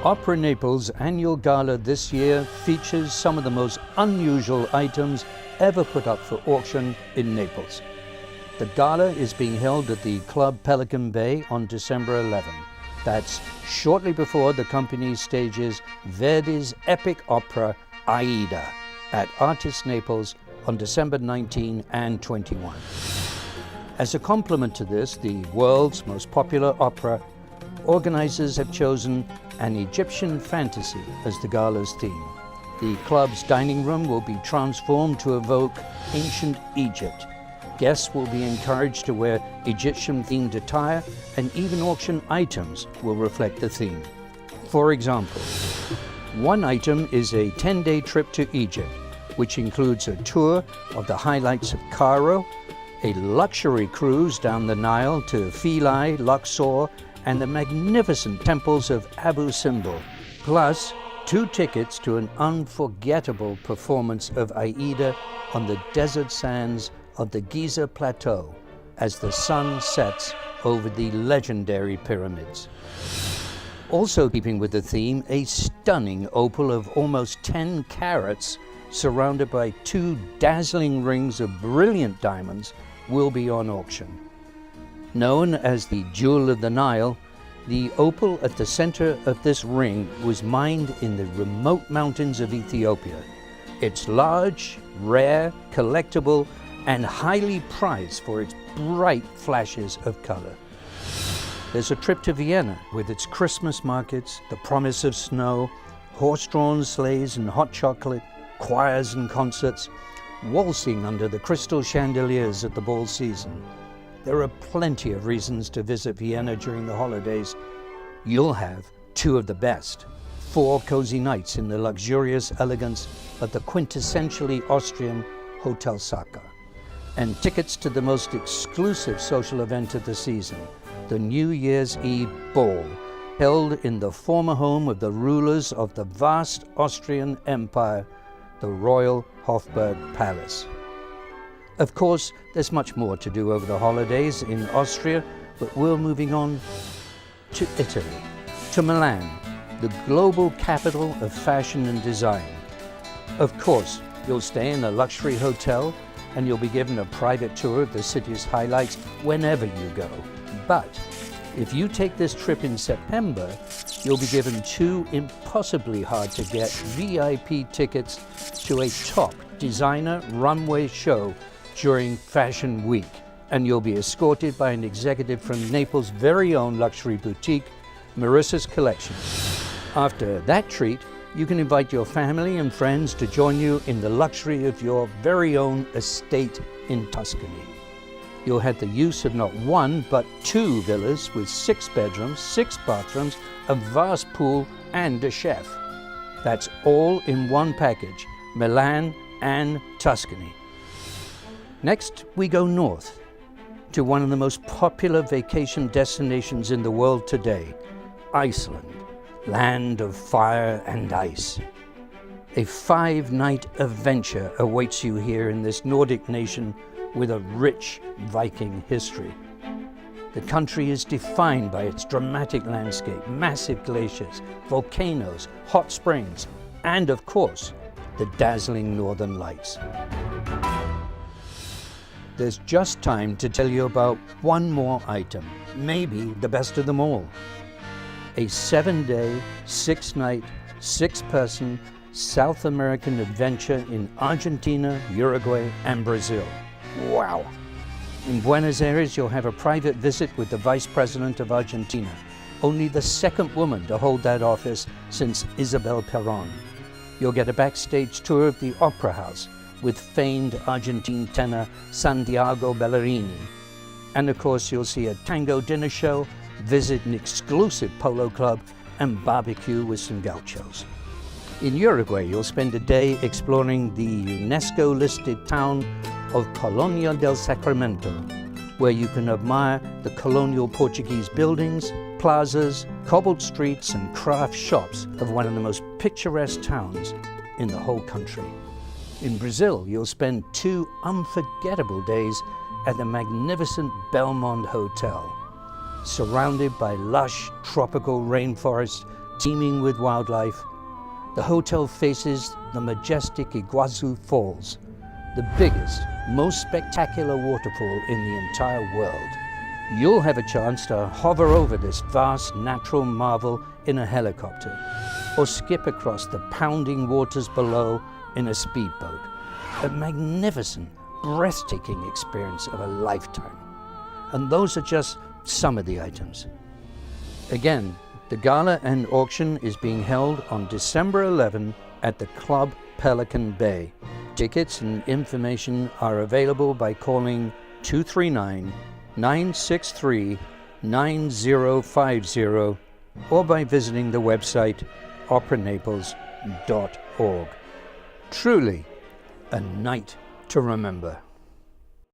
Opera Naples' annual gala this year features some of the most unusual items ever put up for auction in Naples. The gala is being held at the Club Pelican Bay on December 11. That's shortly before the company stages Verdi's epic opera Aida at Artists Naples on December 19 and 21. As a complement to this, the world's most popular opera, organizers have chosen an Egyptian fantasy as the gala's theme. The club's dining room will be transformed to evoke ancient Egypt. Guests will be encouraged to wear Egyptian-themed attire, and even auction items will reflect the theme. For example, one item is a 10-day trip to Egypt, which includes a tour of the highlights of Cairo, a luxury cruise down the Nile to Philae, Luxor, and the magnificent temples of Abu Simbel, plus 2 tickets to an unforgettable performance of Aida on the desert sands of the Giza Plateau as the sun sets over the legendary pyramids. Also keeping with the theme, a stunning opal of almost 10 carats surrounded by 2 dazzling rings of brilliant diamonds will be on auction. Known as the Jewel of the Nile, the opal at the center of this ring was mined in the remote mountains of Ethiopia. It's large, rare, collectible, and highly prized for its bright flashes of color. There's a trip to Vienna with its Christmas markets, the promise of snow, horse-drawn sleighs and hot chocolate, choirs and concerts, waltzing under the crystal chandeliers at the ball season. There are plenty of reasons to visit Vienna during the holidays. You'll have 2 of the best: 4 cozy nights in the luxurious elegance of the quintessentially Austrian Hotel Saka, and tickets to the most exclusive social event of the season, the New Year's Eve Ball, held in the former home of the rulers of the vast Austrian Empire, the Royal Hofburg Palace. Of course, there's much more to do over the holidays in Austria, but we're moving on to Italy, to Milan, the global capital of fashion and design. Of course, you'll stay in a luxury hotel and you'll be given a private tour of the city's highlights whenever you go. But if you take this trip in September, you'll be given 2 impossibly hard to get VIP tickets to a top designer runway show during Fashion Week, and you'll be escorted by an executive from Naples' very own luxury boutique, Marissa's Collection. After that treat, you can invite your family and friends to join you in the luxury of your very own estate in Tuscany. You'll have the use of not 1, but 2 villas with 6 bedrooms, 6 bathrooms, a vast pool, and a chef. That's all in one package, Milan and Tuscany. Next, we go north to one of the most popular vacation destinations in the world today, Iceland, land of fire and ice. A 5-night adventure awaits you here in this Nordic nation with a rich Viking history. The country is defined by its dramatic landscape, massive glaciers, volcanoes, hot springs, and of course, the dazzling northern lights. There's just time to tell you about one more item, maybe the best of them all. A 7-day, 6-night, 6-person South American adventure in Argentina, Uruguay, and Brazil. Wow! In Buenos Aires, you'll have a private visit with the Vice President of Argentina, only the 2nd woman to hold that office since Isabel Perón. You'll get a backstage tour of the Opera House with famed Argentine tenor Santiago Ballerini. And of course, you'll see a tango dinner show, visit an exclusive polo club, and barbecue with some gauchos. In Uruguay, you'll spend a day exploring the UNESCO-listed town of Colonia del Sacramento, where you can admire the colonial Portuguese buildings, plazas, cobbled streets, and craft shops of one of the most picturesque towns in the whole country. In Brazil, you'll spend 2 unforgettable days at the magnificent Belmond Hotel, surrounded by lush tropical rainforests teeming with wildlife. The hotel faces the majestic Iguazu Falls, the biggest, most spectacular waterfall in the entire world. You'll have a chance to hover over this vast natural marvel in a helicopter, or skip across the pounding waters below in a speedboat. A magnificent, breathtaking experience of a lifetime. And those are just some of the items. Again, the gala and auction is being held on December 11 at the Club Pelican Bay. Tickets and information are available by calling 239-963-9050 or by visiting the website operanaples.org. Truly a night to remember.